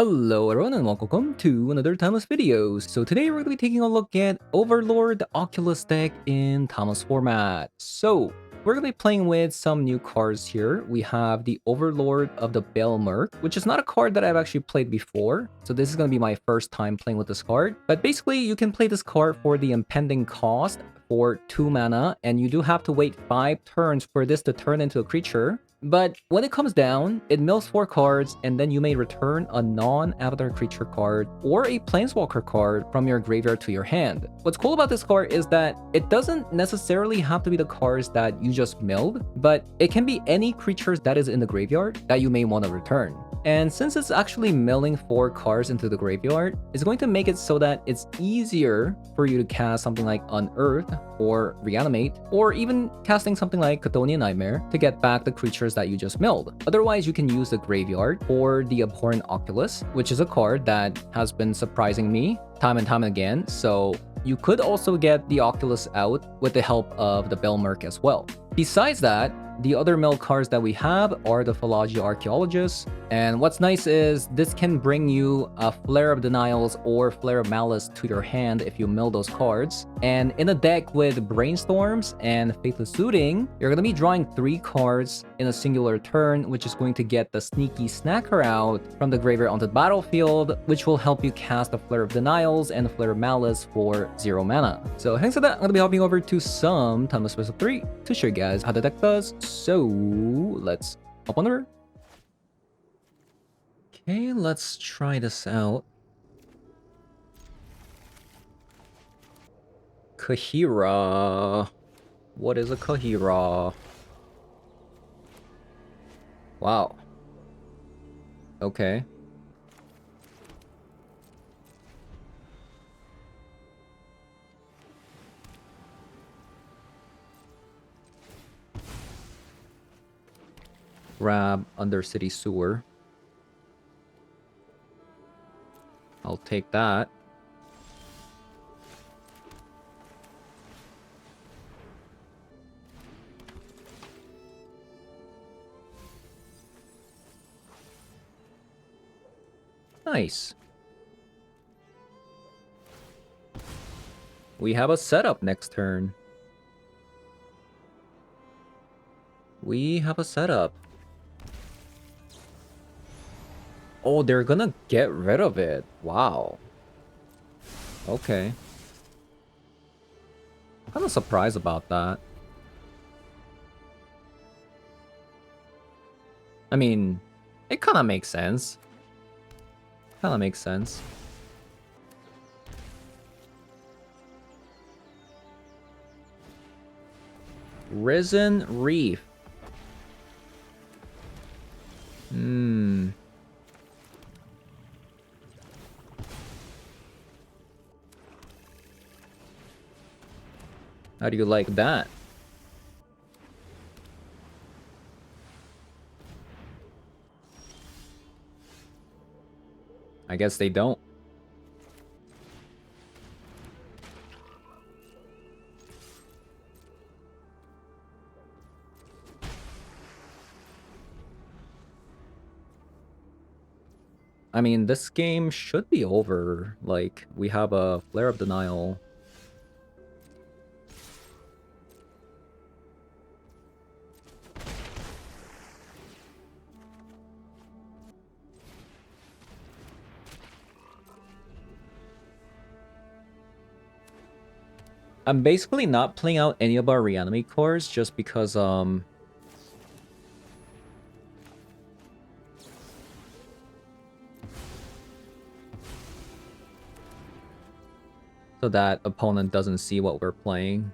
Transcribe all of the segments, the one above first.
Hello everyone and welcome to another Timeless video. So today we're going to be taking a look at Overlord, the Occulus deck in Timeless format. So we're going to be playing with some new cards here. We have the Overlord of the Belmerk, which is not a card that I've actually played before. So this is going to be my first time playing with this card. But basically you can play this card for the impending cost for 2 mana, and you do have to wait 5 turns for this to turn into a creature. But when it comes down, it mills 4 cards, and then you may return a non-avatar creature card or a planeswalker card from your graveyard to your hand. What's cool about this card is that it doesn't necessarily have to be the cards that you just milled, but it can be any creatures that is in the graveyard that you may want to return. And since it's actually milling 4 cards into the graveyard, it's going to make it so that it's easier for you to cast something like Unearth or Reanimate, or even casting something like Chthonian Nightmare to get back the creatures that you just milled. Otherwise, you can use the graveyard or the Abhorrent Occulus, which is a card that has been surprising me time and time again, so you could also get the Occulus out with the help of the Belmerk as well. Besides that, the other mill cards that we have are the Philology Archaeologists, and what's nice is this can bring you a Flare of Denials or Flare of Malice to your hand if you mill those cards. And in a deck with Brainstorms and Faithless Looting, you're going to be drawing 3 cards in a singular turn, which is going to get the Sneaky Snacker out from the graveyard onto the battlefield, which will help you cast a Flare of Denials and a Flare of Malice for 0 mana. So having said that, I'm going to be hopping over to some Timeless Special 3 to show you guys how the deck does. So let's hop on over. Okay, let's try this out. Kahira. What is a Kahira? Wow. Okay. Grab Undercity Sewer. I'll take that. Nice. We have a setup next turn. We have a setup. Oh, they're gonna get rid of it. Wow. Okay. I'm kind of surprised about that. I mean, it kind of makes sense. Kind of makes sense. Risen Reef. How do you like that? I guess they don't. I mean, this game should be over. Like, we have a Flare of Denial. I'm basically not playing out any of our Reanimate cores just because, so that opponent doesn't see what we're playing.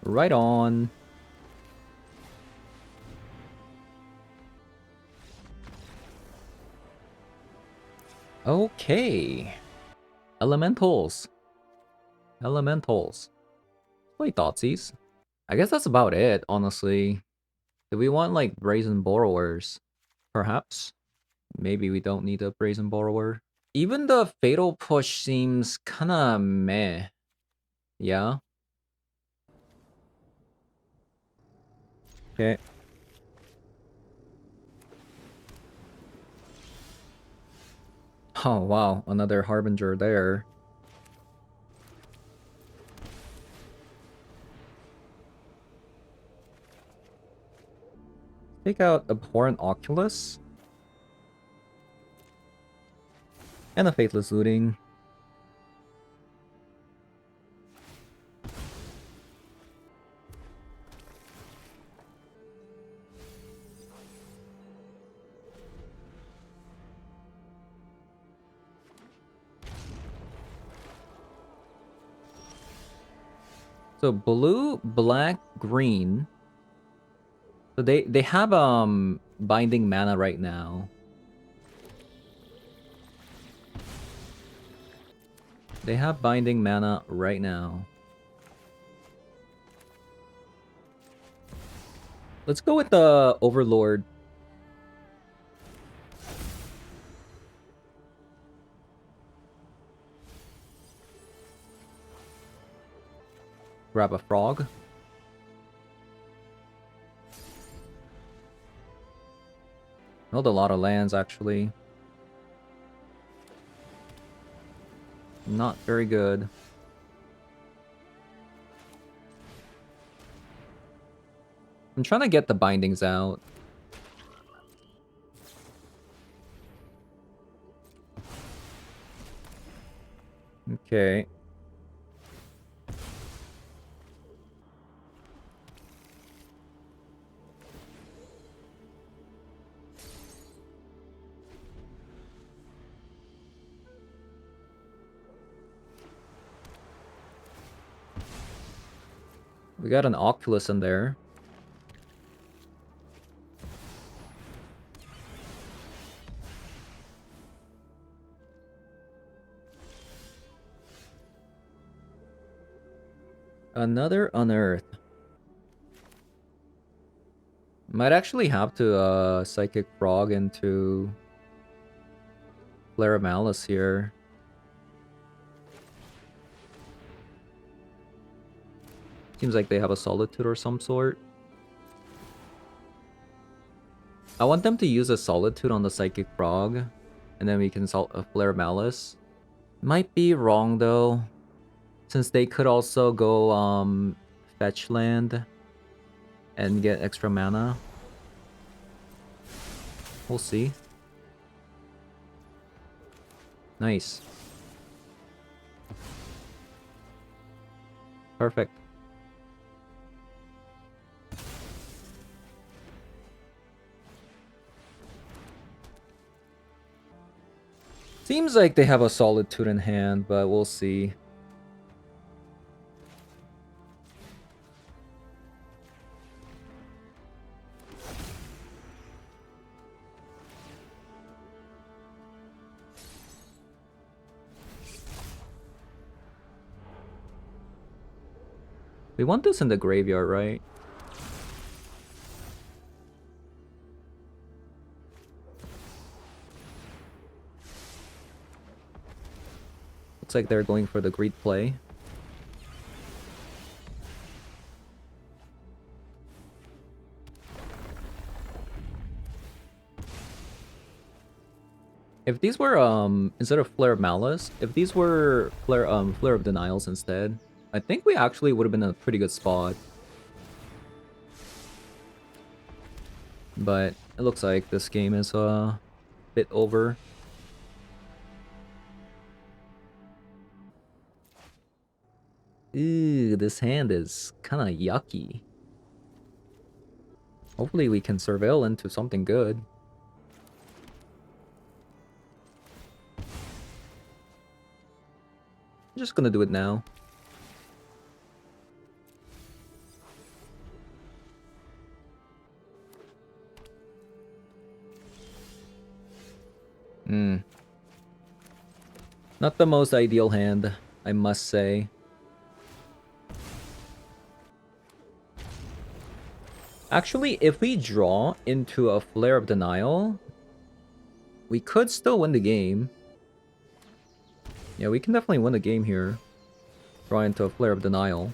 Right on. Okay. Elementals. Elementals. Play Thoughtseize. I guess that's about it, honestly. Do we want, like, Brazen Borrowers? perhaps. Maybe we don't need a Brazen Borrower. Even the Fatal Push seems kinda meh. Yeah? Okay. Oh, wow. Another Harbinger there. Take out Abhorrent Occulus. And a Faithless Looting. So blue, black, green. So they have binding mana right now. They have binding mana right now. Let's go with the Overlord. Grab a frog. Held a lot of lands actually. Not very good. I'm trying to get the bindings out. Okay. We got an Occulus in there. Another Unearth. Might actually have to Psychic Frog into Flare of Malice here. Seems like they have a Solitude or some sort. I want them to use a Solitude on the Psychic Frog, and then we can Flare of Malice. Might be wrong though, since they could also go fetch land and get extra mana. We'll see. Nice. Perfect. Seems like they have a Solitude in hand, but we'll see. We want this in the graveyard, right? Looks like they're going for the greed play. If these were instead of Flare of Malice, if these were Flare of Denials instead, I think we actually would have been in a pretty good spot. But it looks like this game is a bit over. Ooh, this hand is kind of yucky. Hopefully we can surveil into something good. I'm just gonna do it now. Not the most ideal hand, I must say. Actually, if we draw into a Flare of Denial, We could still win the game. Yeah, we can definitely win the game here. Draw into a Flare of Denial.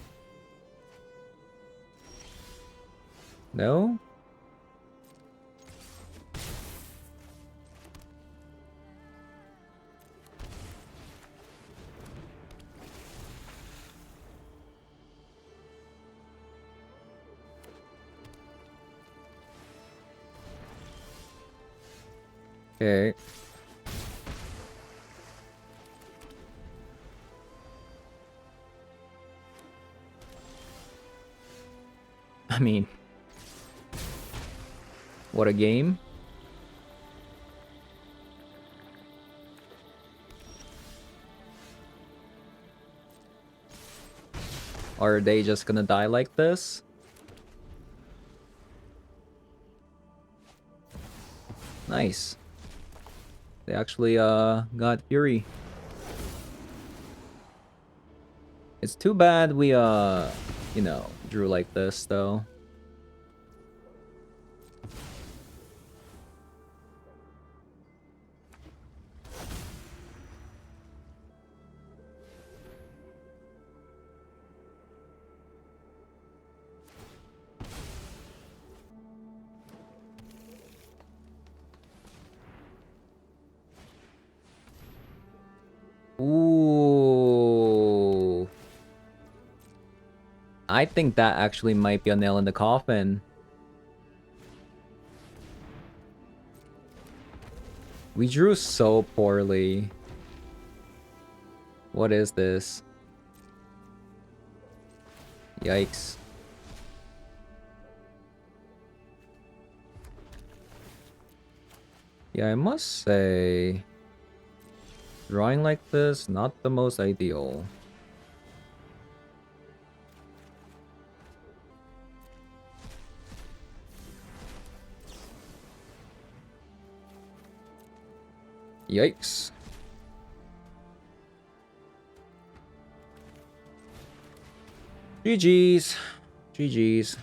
No? Okay. I mean... What a game. Are they just gonna die like this? Nice. They actually got Fury. It's too bad we you know, drew like this though. Ooh. I think that actually might be a nail in the coffin. We drew so poorly. What is this? Yikes. Yeah, I must say, drawing like this, not the most ideal. Yikes. GG's. GG's.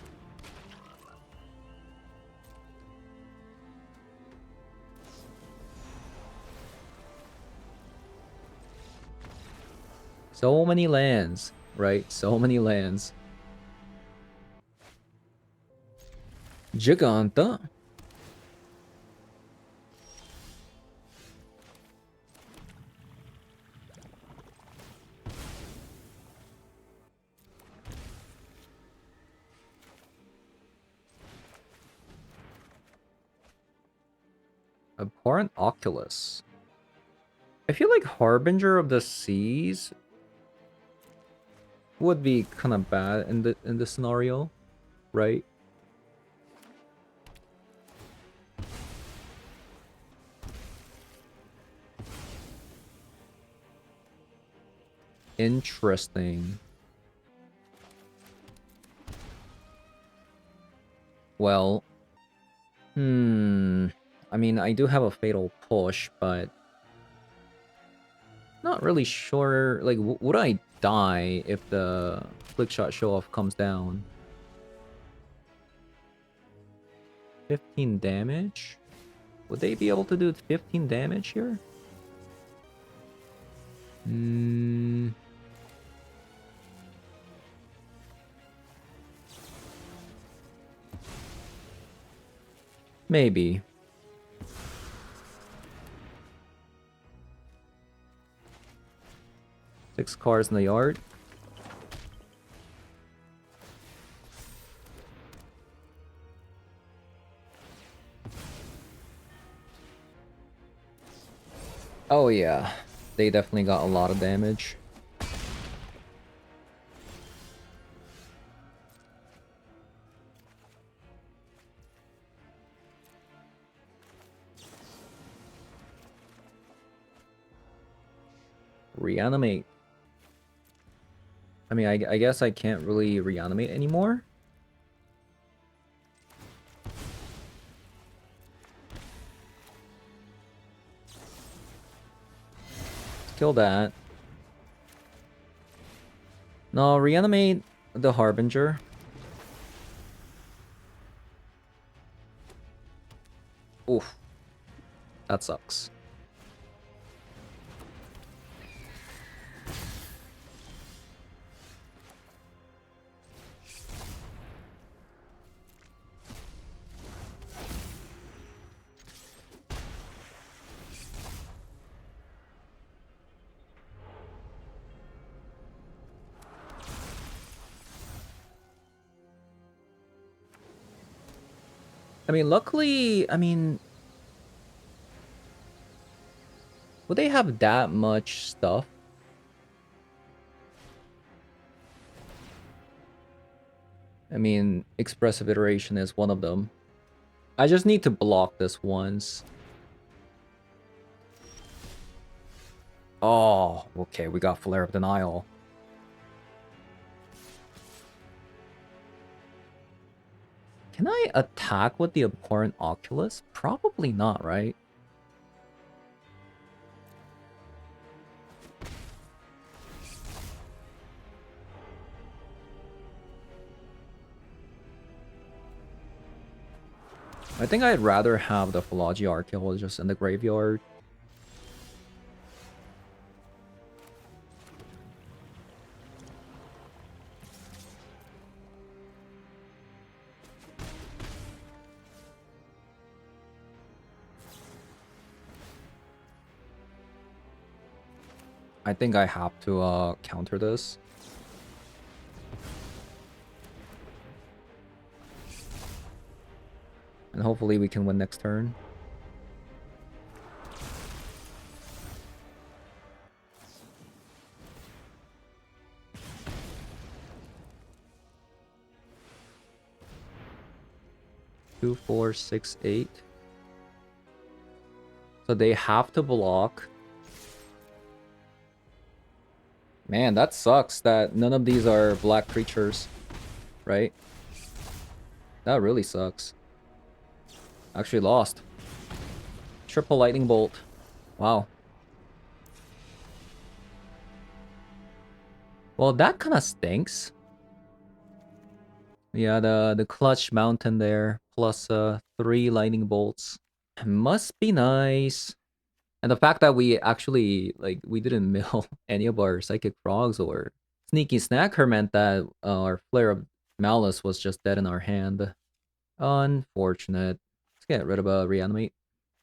So many lands, right? So many lands. Giganta. Abhorrent Occulus. I feel like Harbinger of the Seas would be kind of bad in the scenario, right? Interesting. Well, I mean, I do have a Fatal Push, but not really sure. Like, would I die if the Flickshot Show-Off comes down? 15 damage? Would they be able to do 15 damage here? Maybe. Six cars in the yard. Oh yeah, they definitely got a lot of damage. Reanimate. I mean, I guess I can't really reanimate anymore. Let's kill that. No, reanimate the Harbinger. Oof. That sucks. I mean, luckily, would they have that much stuff? I mean, expressive iteration is one of them. I just need to block this once. Oh, okay, we got Flare of Denial. Can I attack with the Abhorrent Oculus? Probably not, right? I think I'd rather have the Philology Archaeologist just in the graveyard. I think I have to counter this. And hopefully we can win next turn. Two, 4, 6, 8. So they have to block. Man, that sucks that none of these are black creatures, right? That really sucks. Actually lost. Triple lightning bolt. Wow. Well, that kind of stinks. Yeah, the clutch mountain there, plus 3 lightning bolts. Must be nice. And the fact that we actually, like, we didn't mill any of our Psychic Frogs or Sneaky Snacker meant that our Flare of Malice was just dead in our hand. Unfortunate. Let's get rid of a Reanimate.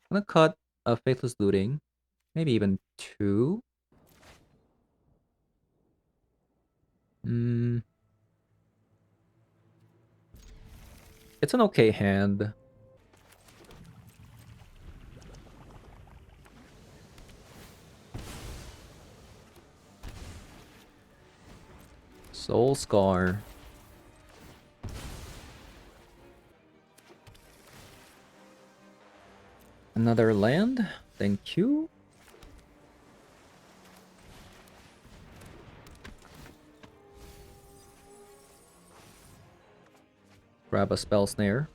I'm gonna cut a Faithless Looting. Maybe even 2. It's an okay hand. Soul Scar. Another land. Thank you. Grab a Spell Snare.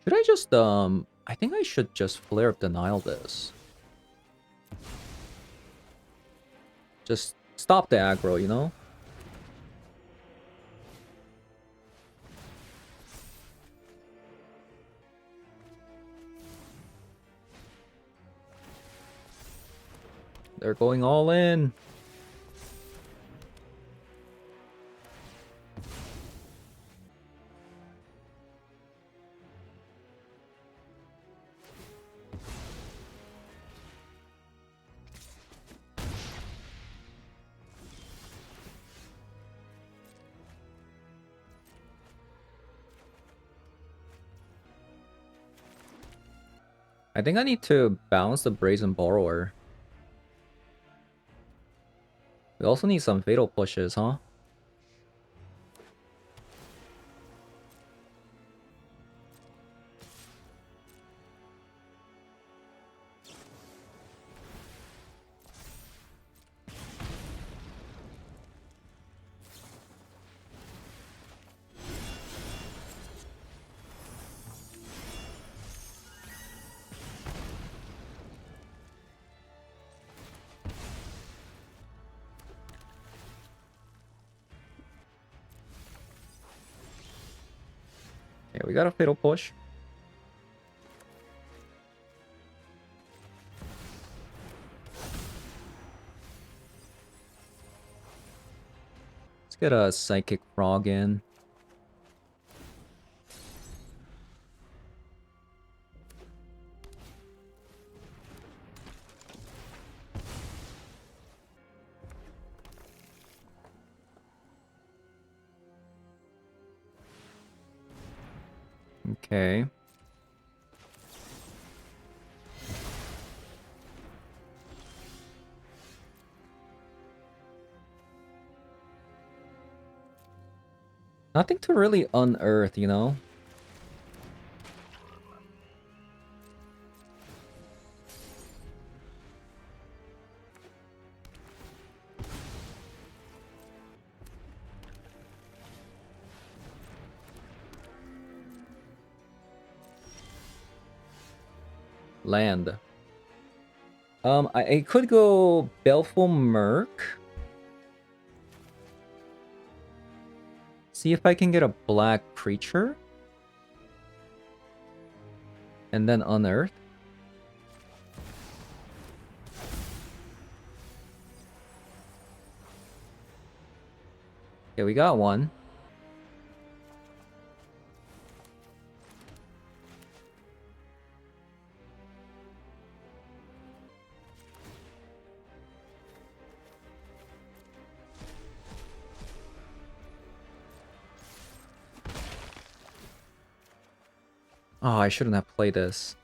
Should I just, I think I should just Flare of Denial this. Just stop the aggro, you know? They're going all in. I think I need to balance the Brazen Borrower. We also need some Fatal Pushes, huh? Okay, we got a Fatal Push. Let's get a Psychic Frog in. Okay. Nothing to really unearth, you know? Land. I could go Baleful Merc. See if I can get a black creature. And then unearth. Okay, we got one. Oh, I shouldn't have played this.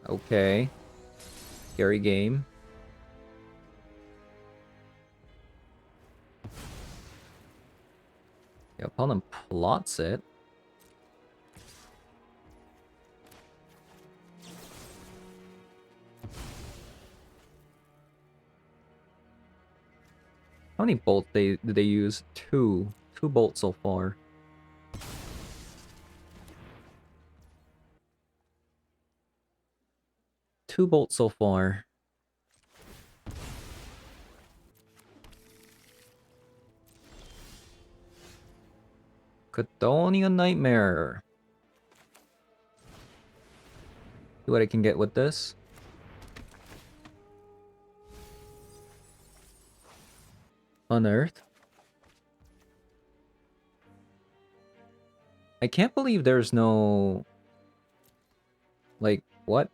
Okay. Scary game. The opponent plots it. How many bolts did they use? Two. 2 bolts so far. Two bolts so far. Cadonia Nightmare. See what I can get with this. Unearth. I can't believe there's no... Like, what?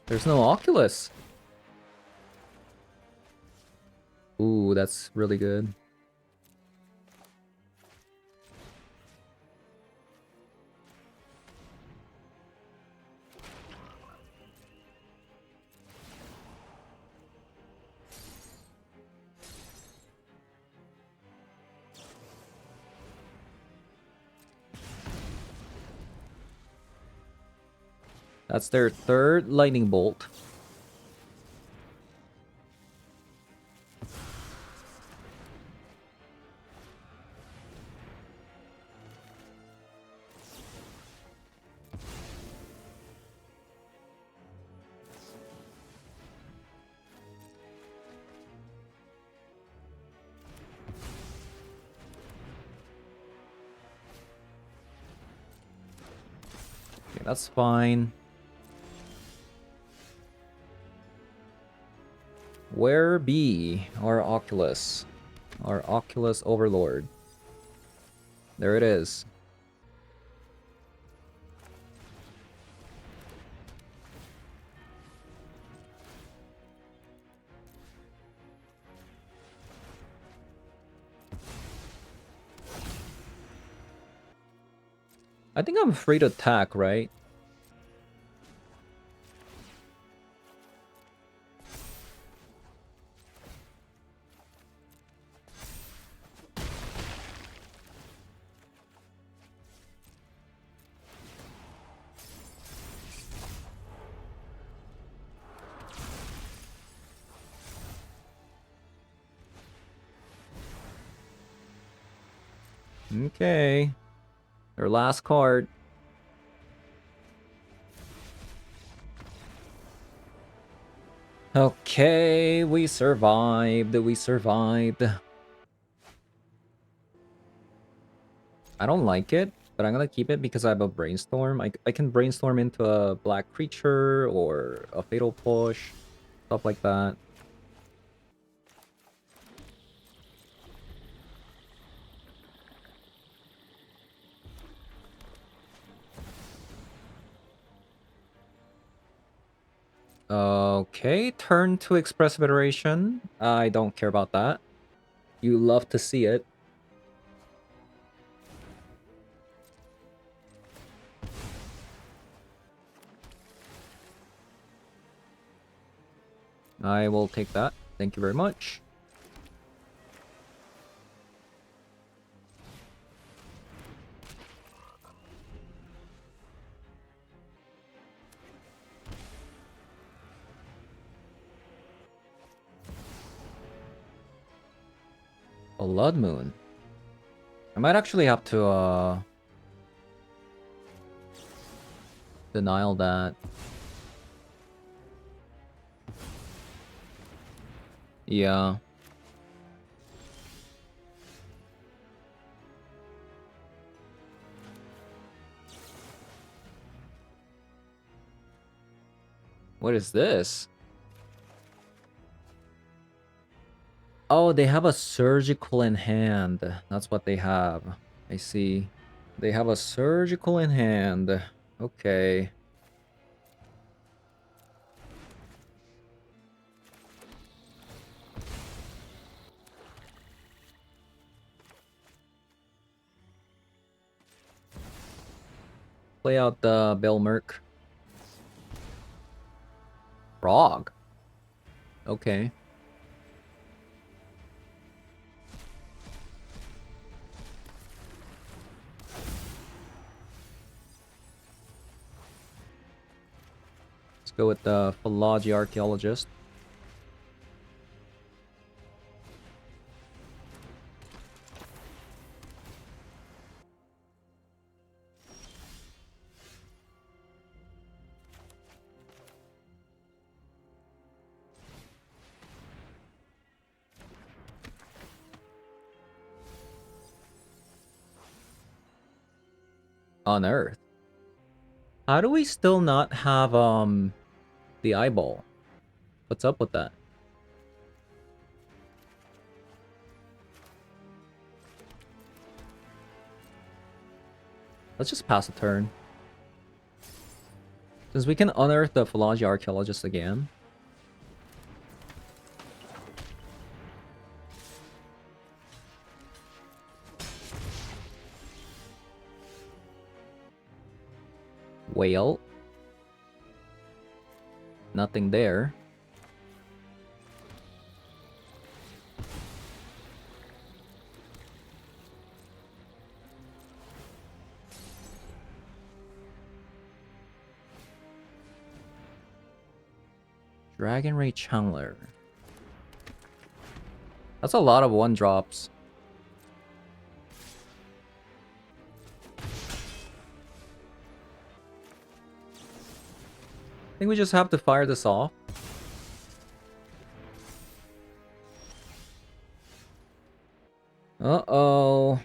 There's no Occulus. Ooh, that's really good. That's their third lightning bolt. Okay, that's fine. Where be our Occulus? Our Occulus Overlord. There it is. I think I'm free to attack, right? Okay. Their last card. Okay, we survived. We survived. I don't like it, but I'm gonna keep it because I have a brainstorm. I can brainstorm into a black creature or a fatal push, stuff like that. Okay, turn to expressive iteration. I don't care about that. You love to see it. I will take that. Thank you very much. Blood Moon. I might actually have to denial that. Yeah. What is this? Oh, they have a surgical in hand. That's what they have. I see. They have a surgical in hand. Okay. Play out the Belmerk. Frog. Okay. Let's go with the Philology Archaeologist. On Earth. How do we still not have the eyeball? What's up with that? Let's just pass a turn. Since we can unearth the Philology Archaeologist again. Whale. Nothing there. Dragon Ray Chandler. That's a lot of one drops. I think we just have to fire this off. Uh-oh.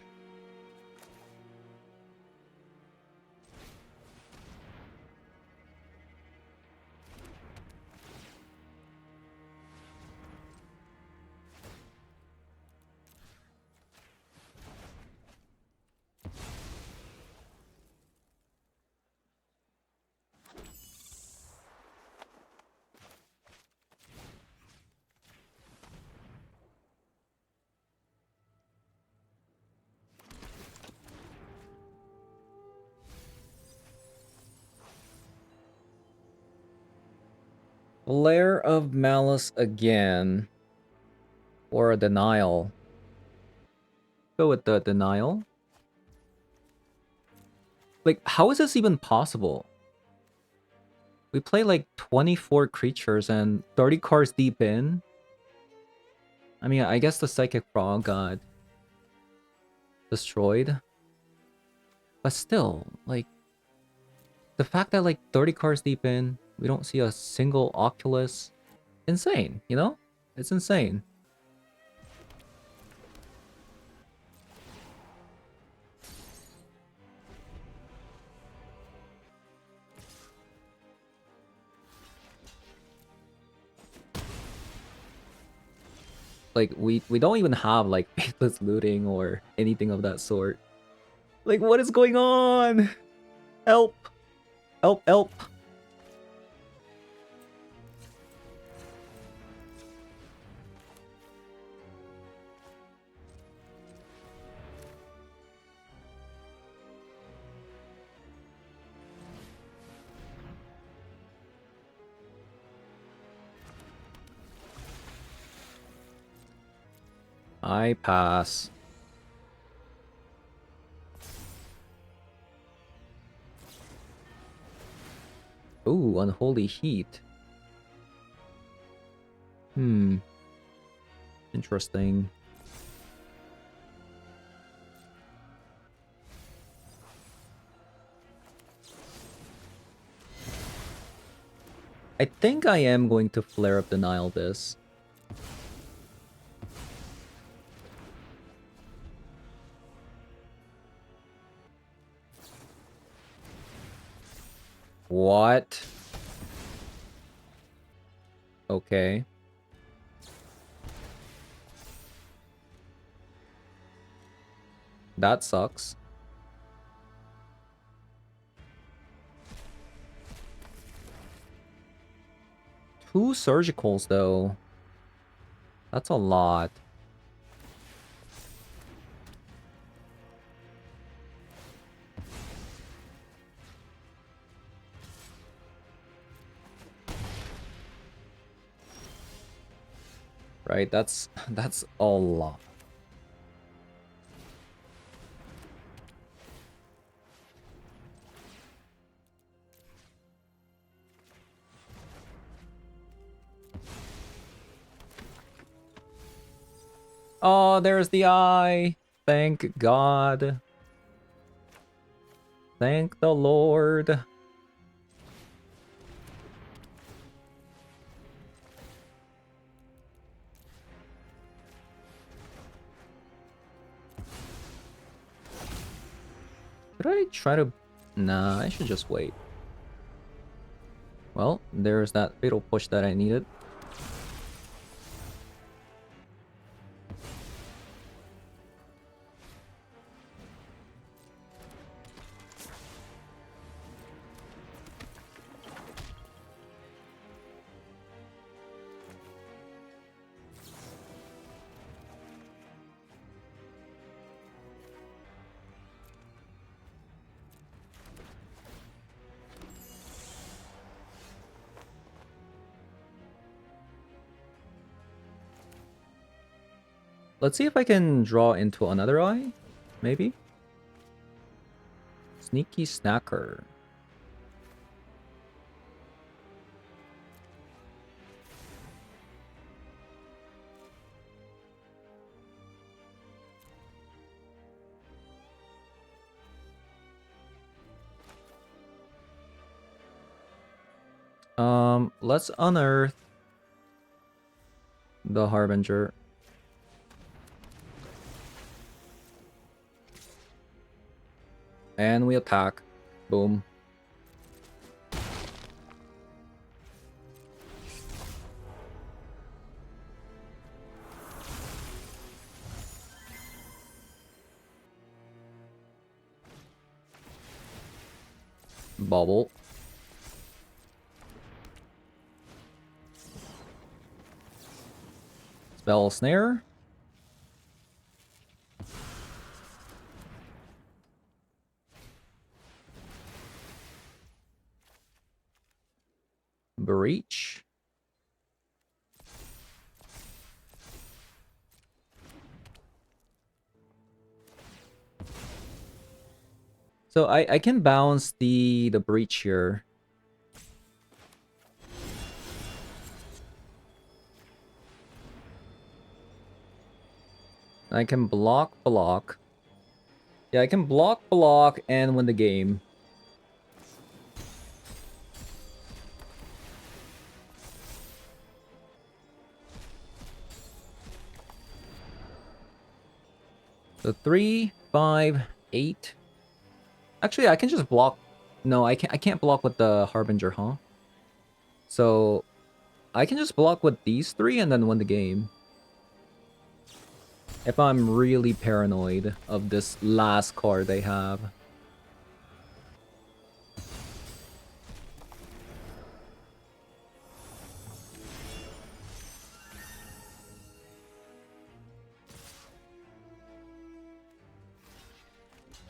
Lair of Malice again. Or a denial. Go with the denial. Like, how is this even possible? We play like 24 creatures and 30 cards deep in. I mean, I guess the Psychic Frog God. destroyed. But still, like, the fact that like 30 cards deep in, we don't see a single Occulus, insane, you know? It's insane. Like, we don't even have like faithless looting or anything of that sort. Like, what is going on? Help! Help, help! I pass. Ooh, unholy heat. Interesting. I think I am going to flare up denial this. What? Okay. That sucks. Two surgicals though. That's a lot. Right, that's a lot. Oh, there's the eye. Thank God. Thank the Lord. Should I try to... Nah, I should just wait. Well, there's that fatal push that I needed. Let's see if I can draw into another eye. Maybe? Sneaky Snacker. Let's unearth the Harbinger. And we attack. Boom. Bubble. Spell Snare. Breach. So I can bounce the breach here. I can block. Yeah, I can block, and win the game. So 3, 5, 8. Actually, I can just block. No, I can't block with the Harbinger, huh? So I can just block with these 3 and then win the game. If I'm really paranoid of this last card they have.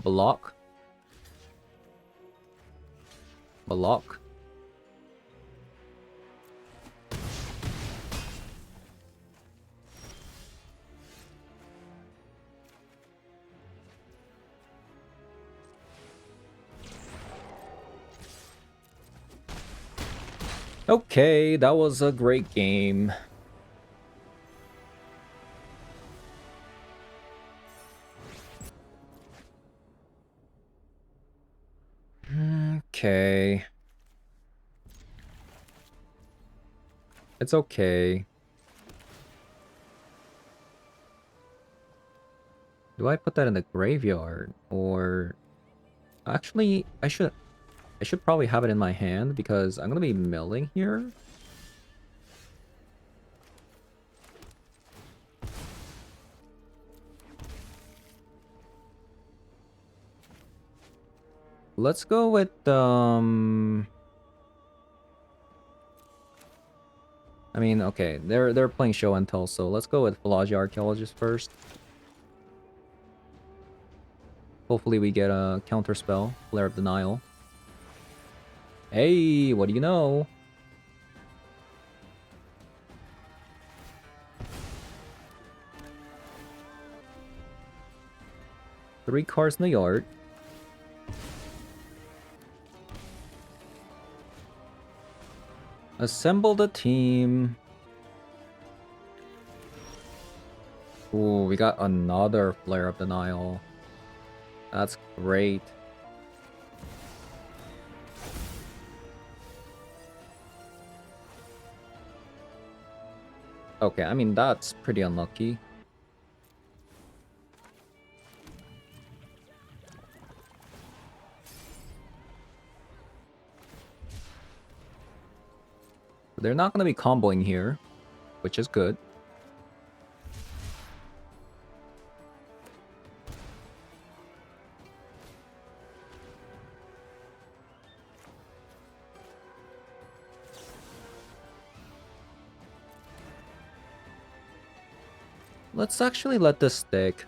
Block. Block. Okay, that was a great game. Okay. It's okay. Do I put that in the graveyard? Or... Actually, I should probably have it in my hand because I'm gonna be milling here. Let's go with I mean, okay, they're playing show and tell, so let's go with Philology Archaeologist first. Hopefully we get a counter spell, Flare of Denial. Hey, what do you know? Three cards in the yard. Assemble the team. Ooh, we got another Flare of Denial. That's great. Okay, I mean, that's pretty unlucky. They're not going to be comboing here, which is good. Let's actually let this stick.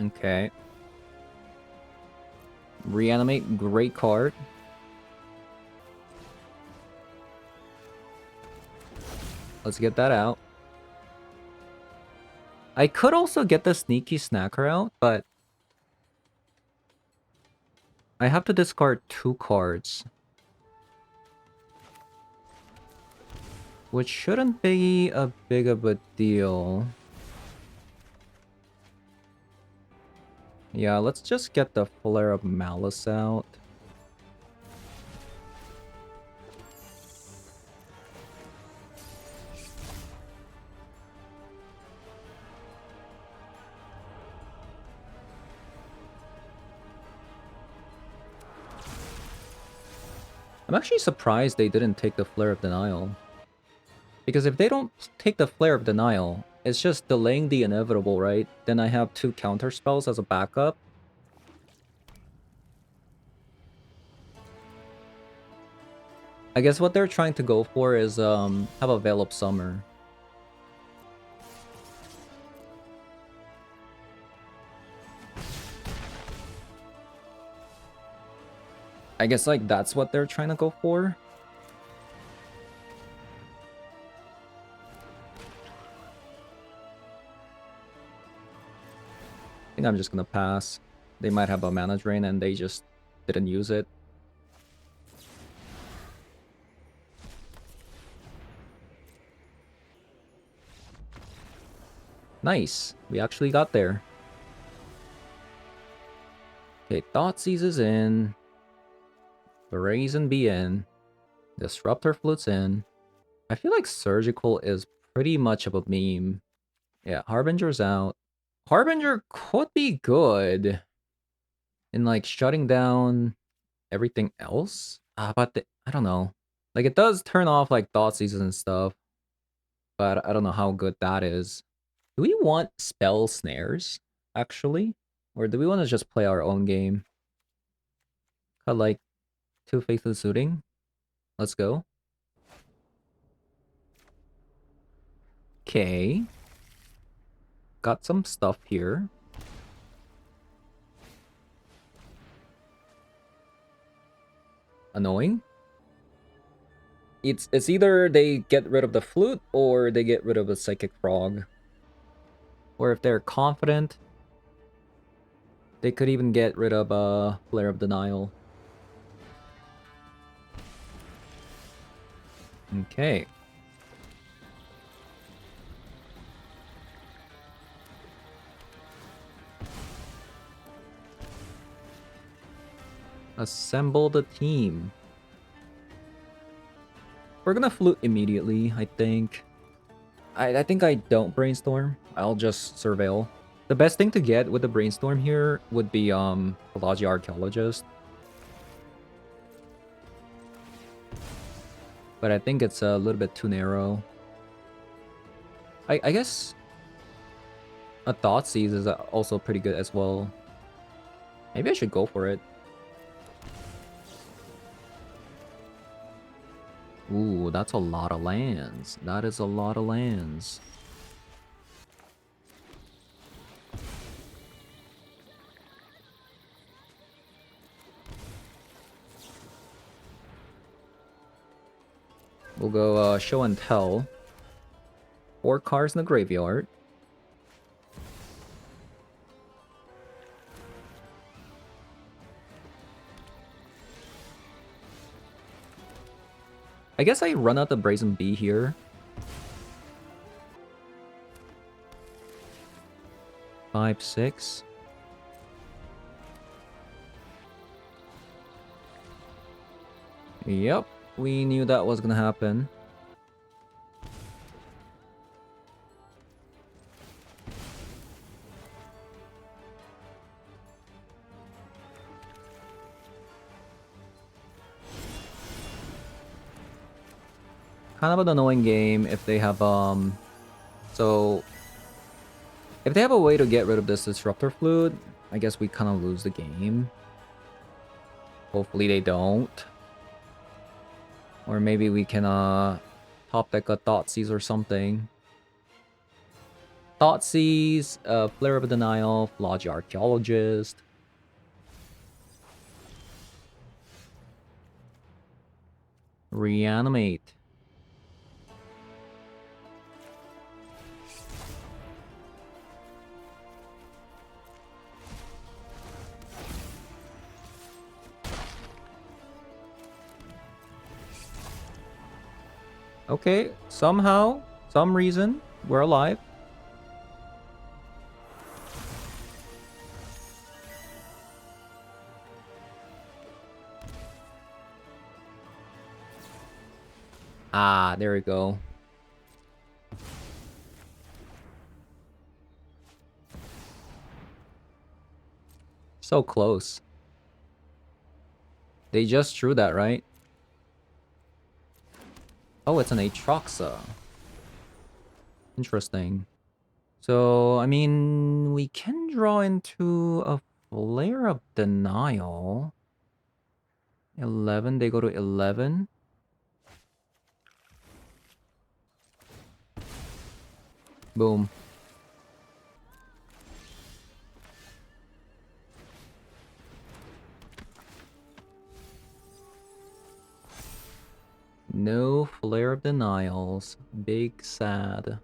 Okay. Reanimate, great card. Let's get that out. I could also get the Sneaky Snacker out, but I have to discard 2 cards. Which shouldn't be a big of a deal. Yeah, let's just get the Flare of Malice out. I'm actually surprised they didn't take the Flare of Denial. Because if they don't take the Flare of Denial, it's just delaying the inevitable, right? Then I have 2 counter spells as a backup. I guess what they're trying to go for is have a Veil of Summer. I guess like that's what they're trying to go for. I think I'm just gonna pass. They might have a mana drain and they just didn't use it. Nice. We actually got there. Okay, Thoughtseize is in. Brazen Bee in. Disruptor Flute's in. I feel like Surgical is pretty much of a meme. Yeah, Harbinger's out. Harbinger could be good in like shutting down everything else. But I don't know. Like it does turn off like Thoughtseize and stuff, but I don't know how good that is. Do we want spell snares actually, or do we want to just play our own game? Cut like two faithful suiting. Let's go. Okay. Got some stuff here. Annoying. It's either they get rid of the flute or they get rid of the psychic frog. Or if they're confident, they could even get rid of Flare of Denial. Okay. Assemble the team. We're gonna flute immediately, I think. I think I don't brainstorm. I'll just surveil. The best thing to get with the brainstorm here would be Pelagia Archaeologist. But I think it's a little bit too narrow. I guess a Thoughtseize is also pretty good as well. Maybe I should go for it. Ooh, that's a lot of lands. That is a lot of lands. We'll go Show and Tell. 4 cards in the graveyard. I guess I run out the Brazen Bee here. 5, 6. Yep, we knew that was gonna happen. Kind of an annoying game if they have so if they have a way to get rid of this Disruptor Flute, I guess we kind of lose the game. Hopefully they don't. Or maybe we can top deck a Thoughtseize or something. Thoughtseize, Flare of Denial, Pelagia Archaeologist. Reanimate. Okay, somehow, some reason, we're alive. Ah, there we go. So close. They just drew that, right? Oh, it's an Atroxa. Interesting. So, I mean, we can draw into a Flare of Denial. 11, they go to 11. Boom. No Flare of Denials. Big sad.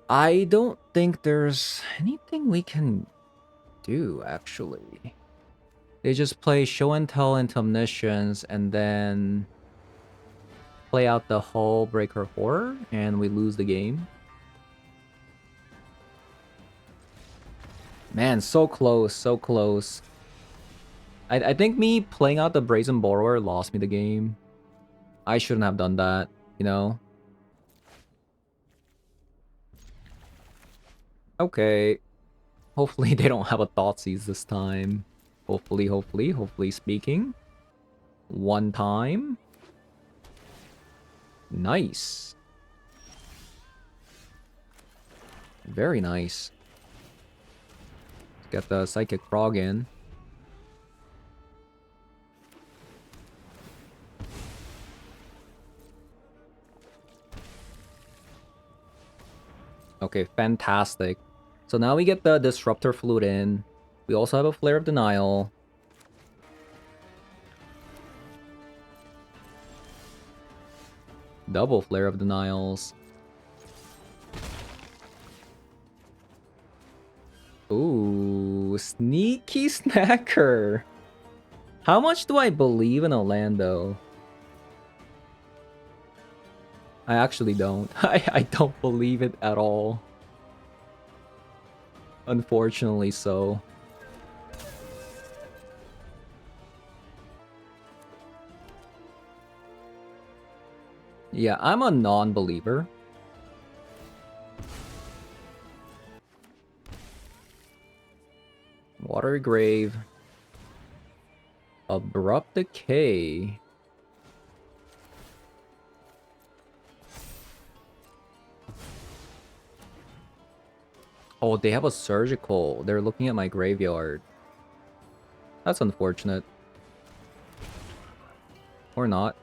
I don't think there's anything we can do, actually. They just play Show and Tell into Omniscience and then play out the whole Breaker Horror and we lose the game. Man, so close, so close. I think me playing out the Brazen Borrower lost me the game. I shouldn't have done that, you know? Okay. Hopefully they don't have a Thoughtseize this time. Hopefully speaking. One time. Nice. Very nice. Let's get the Psychic Frog in. Okay, fantastic. So now we get the Disruptor Flute in. We also have a Flare of Denial. Double Flare of Denials. Ooh, Sneaky Snacker. How much do I believe in Orlando? I actually don't. I don't believe it at all. Unfortunately so. Yeah, I'm a non-believer. Watery Grave. Abrupt Decay. Oh, they have a Surgical. They're looking at my graveyard. That's unfortunate. Or not.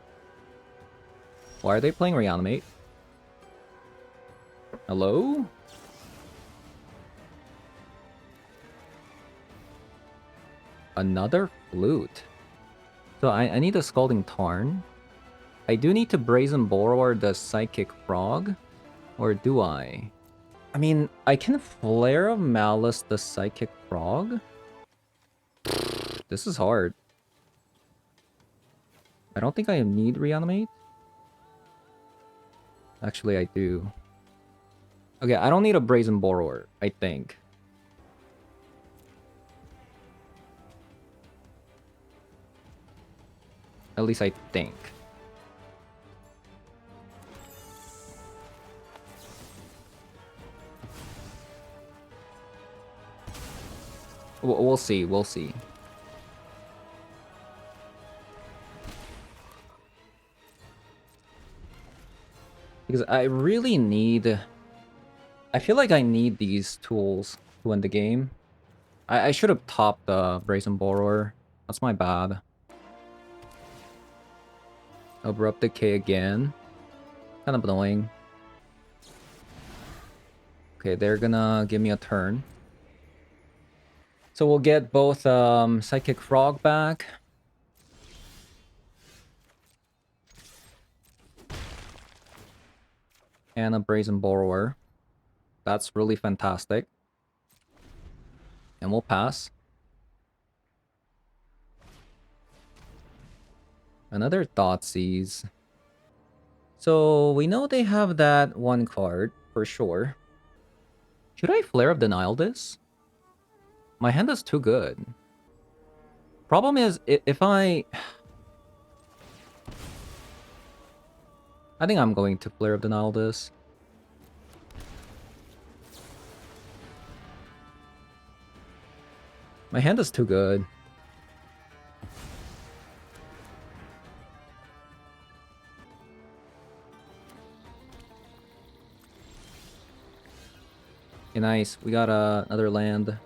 Why are they playing Reanimate? Hello? Another Flute. So I need a Scalding Tarn. I do need to Brazen Borrower the Psychic Frog. Or do I? I mean, I can Flare of Malice the Psychic Frog? This is hard. I don't think I need Reanimate. Actually, I do. Okay, I don't need a Brazen Borrower, I think. At least I think. We'll see, we'll see. Because I really need... I feel like I need these tools to win the game. I should have topped the Brazen Borrower. That's my bad. Abrupt Decay again. Kind of annoying. Okay, they're gonna give me a turn. So we'll get both Psychic Frog back. And a Brazen Borrower. That's really fantastic. And we'll pass. Another Thoughtseize. So we know they have that one card for sure. Should I Flare of Denial this? My hand is too good. Problem is, if I think I'm going to Flare of Denial this. My hand is too good. Okay, nice. We got another land.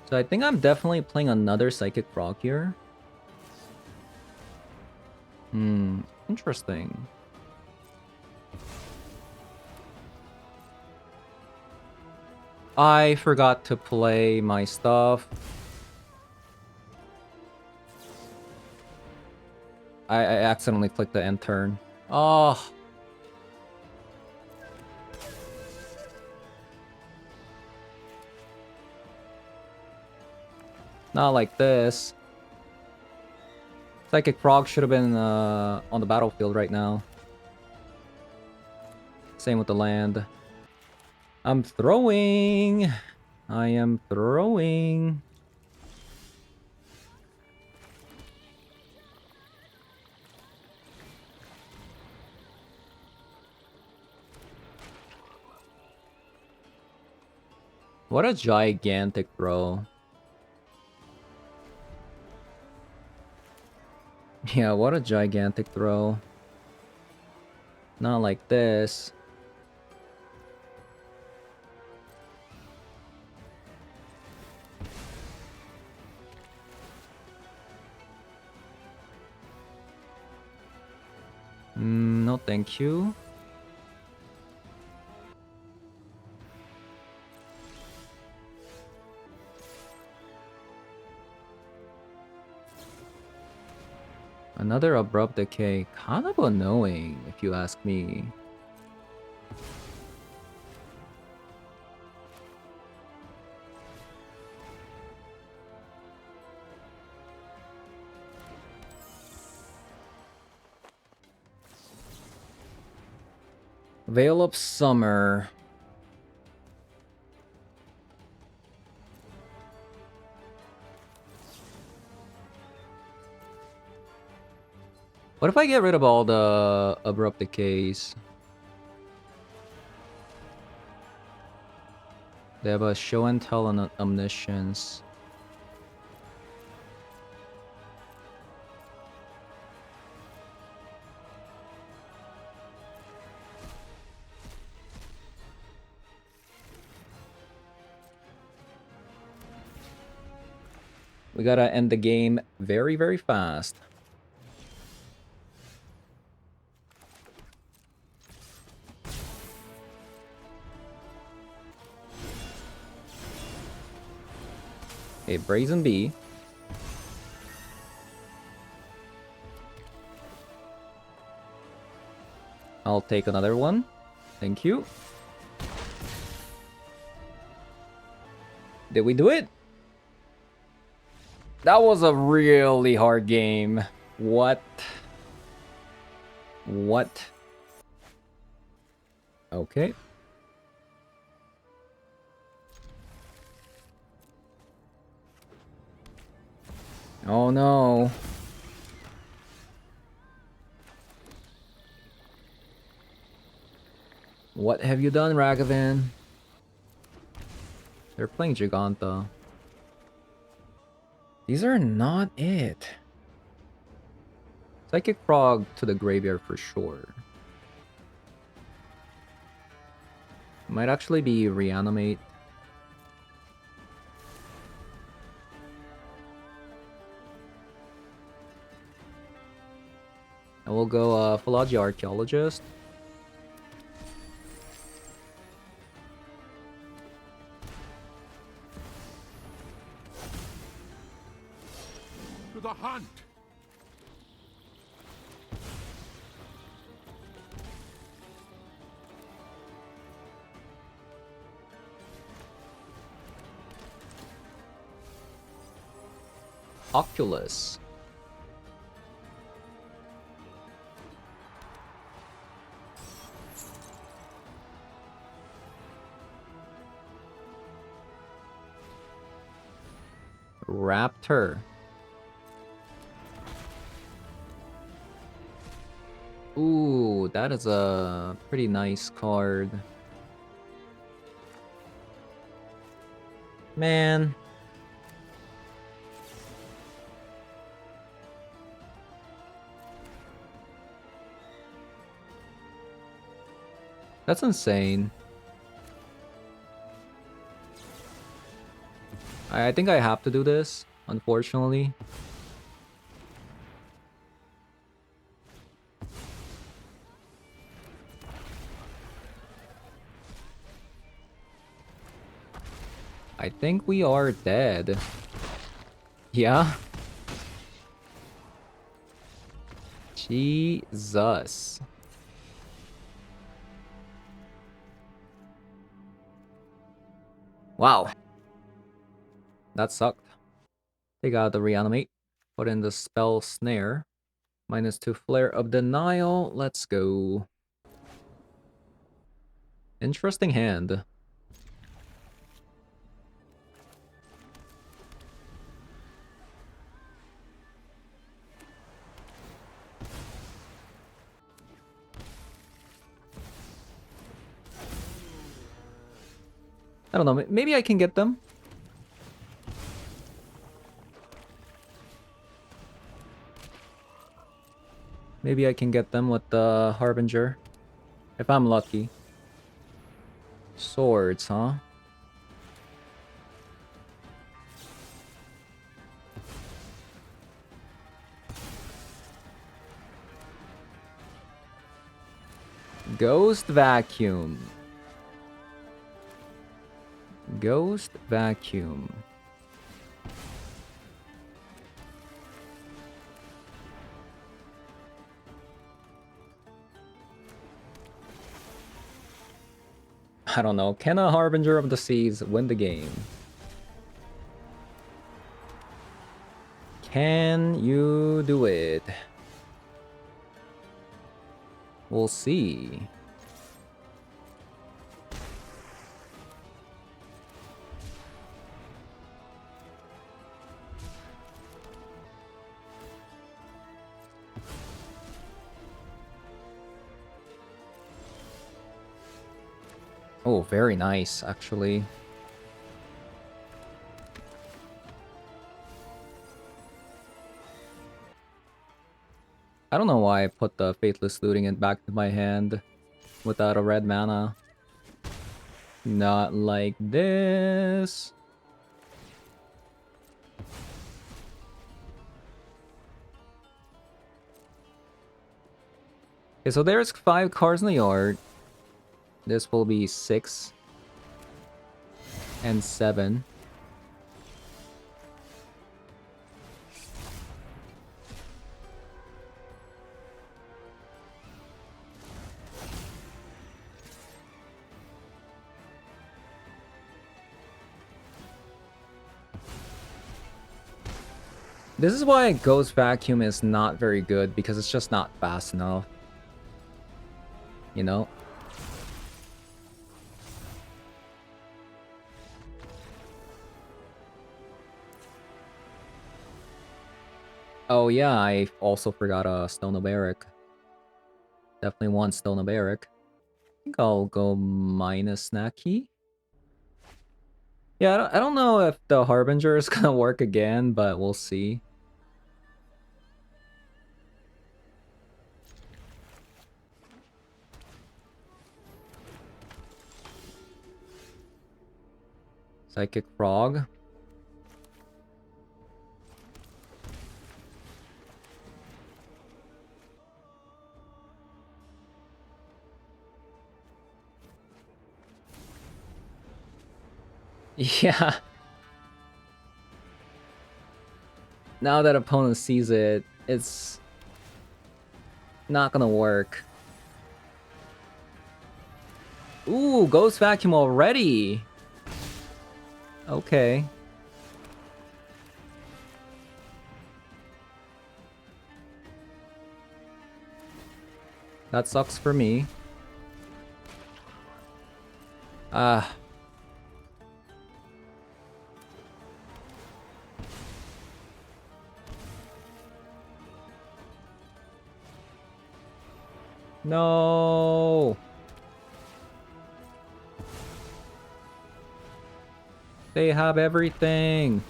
So I think I'm definitely playing another Psychic Frog here. Interesting. I forgot to play my stuff. I accidentally clicked the end turn. Oh. Not like this. Psychic Frog should have been on the battlefield right now. Same with the land. I'm throwing. I am throwing. What a gigantic throw. Yeah, what a gigantic throw. Not like this. No, thank you. Another abrupt decay. Kind of annoying, if you ask me. Veil of Summer. What if I get rid of all the abrupt decays? They have a show and tell and omniscience. We gotta end the game very, very fast. Okay, Brazen Bee. I'll take another one. Thank you. Did we do it? That was a really hard game. What? What? Okay. Oh no. What have you done, Ragavan? They're playing Giganta. These are not it. Psychic Frog to the graveyard for sure. Might actually be Reanimate. And we'll go Philology Archaeologist. To the hunt! Occulus. Raptor. Ooh, that is a pretty nice card. Man. That's insane. I think I have to do this, unfortunately. I think we are dead. Yeah? Jesus. Wow. That sucked. Take out the Reanimate. Put in the Spell Snare. -2 Flare of Denial. Let's go. Interesting hand. don't know, maybe I can get them. Maybe I can get them with the Harbinger. If I'm lucky. Swords, huh? Ghost Vacuum. Ghost Vacuum. I don't know. Can a Harbinger of the Seas win the game? Can you do it? We'll see. Oh, very nice, actually. I don't know why I put the Faithless Looting it back to my hand without a red mana. Not like this. Okay, so there's 5 cards in the yard. This will be 6 and 7. This is why Ghost Vacuum is not very good, because it's just not fast enough. You know? Oh yeah, I also forgot a Stone of Eric. Definitely want Stone of Eric. I think I'll go minus Snacky. Yeah, I don't know if the Harbinger is gonna work again, but we'll see. Psychic Frog. Yeah. Now that opponent sees it, it's not gonna work. Ooh, Ghost Vacuum already. Okay. That sucks for me. Ah. No. They have everything.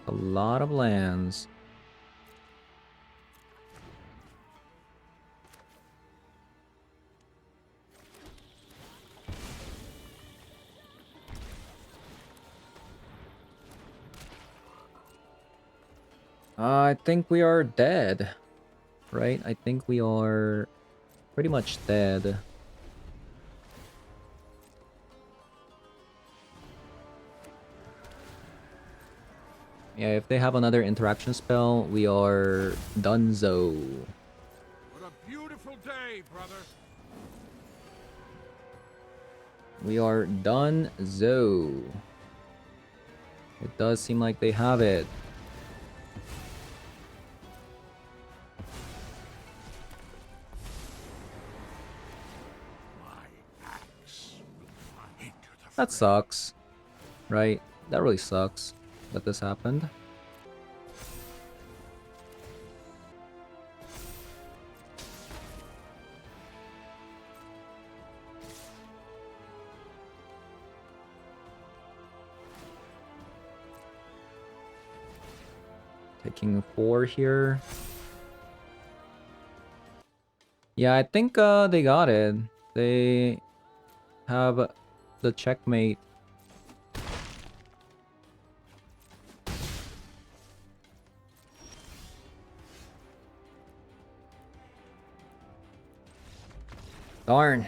A lot of lands. I think we are dead. Right? I think we are pretty much dead. Yeah, if they have another interaction spell, we are donezo. What a beautiful day, brother. We are donezo. It does seem like they have it. That sucks, right? That really sucks that this happened. Taking 4 here. Yeah, I think they got it. They have the checkmate. Darn.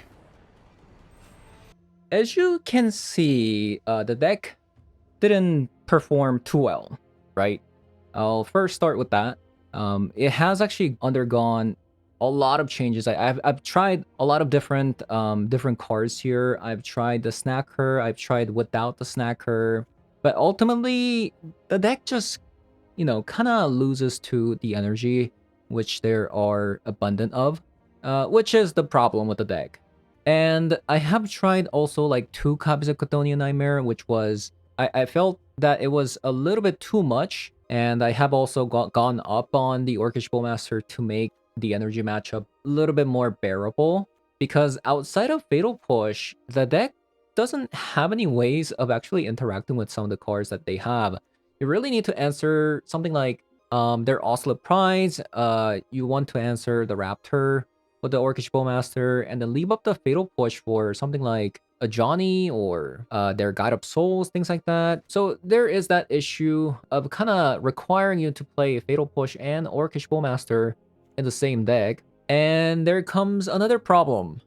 As you can see, the deck didn't perform too well, right? I'll first start with that. It has actually undergone a lot of changes. I've tried a lot of different cards here. I've tried the snacker. I've tried without the snacker, but ultimately the deck just kind of loses to the energy, which there are abundant of, which is the problem with the deck. And I have tried also like 2 copies of Chthonian Nightmare, which was I felt that it was a little bit too much, and I have also gone up on the Orcish Bowmaster to make the energy matchup a little bit more bearable, because outside of Fatal Push, the deck doesn't have any ways of actually interacting with some of the cards that they have. You really need to answer something like their Oscillate Prize, you want to answer the Raptor with the Orcish Bowmaster, and then leave up the Fatal Push for something like a Johnny or their Guide of Souls, things like that. So there is that issue of kind of requiring you to play Fatal Push and Orcish Bowmaster in the same deck. And there comes another problem,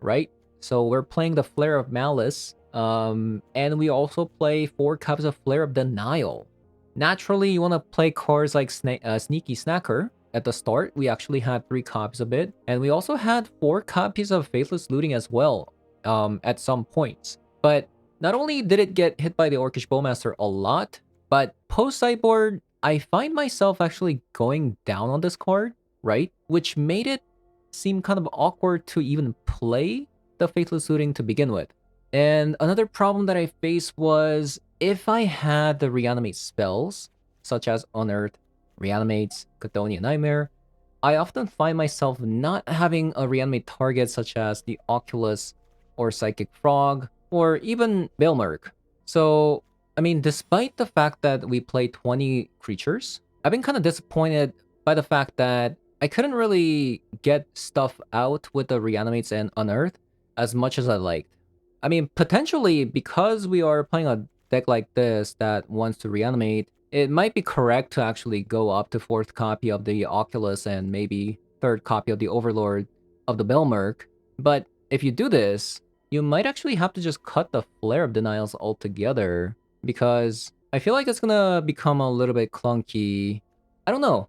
right? So we're playing the Flare of Malice, and we also play 4 copies of Flare of Denial. Naturally, you want to play cards like Sneaky Snacker. At the start, we actually had 3 copies of it, and we also had 4 copies of Faithless Looting as well, at some points. But not only did it get hit by the Orcish Bowmaster a lot, but post-sideboard, I find myself actually going down on this card, right? Which made it seem kind of awkward to even play the Faithless Looting to begin with. And another problem that I faced was if I had the Reanimate spells, such as Unearth, Reanimates, Chthonian Nightmare, I often find myself not having a Reanimate target such as the Oculus or Psychic Frog, or even Belmerk. So, I mean, despite the fact that we play 20 creatures, I've been kind of disappointed by the fact that I couldn't really get stuff out with the Reanimates and Unearth as much as I liked. I mean, potentially, because we are playing a deck like this that wants to reanimate, it might be correct to actually go up to 4th copy of the Oculus and maybe 3rd copy of the Overlord of the Belmerk. But if you do this, you might actually have to just cut the Flare of Denials altogether, because I feel like it's gonna become a little bit clunky. I don't know.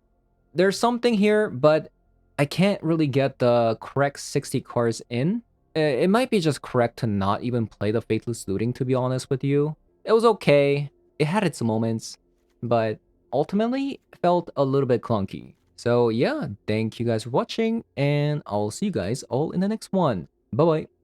There's something here, but I can't really get the correct 60 cards in. It might be just correct to not even play the Faithless Looting, to be honest with you. It was okay. It had its moments, but ultimately felt a little bit clunky. So yeah, thank you guys for watching, and I'll see you guys all in the next one. Bye-bye.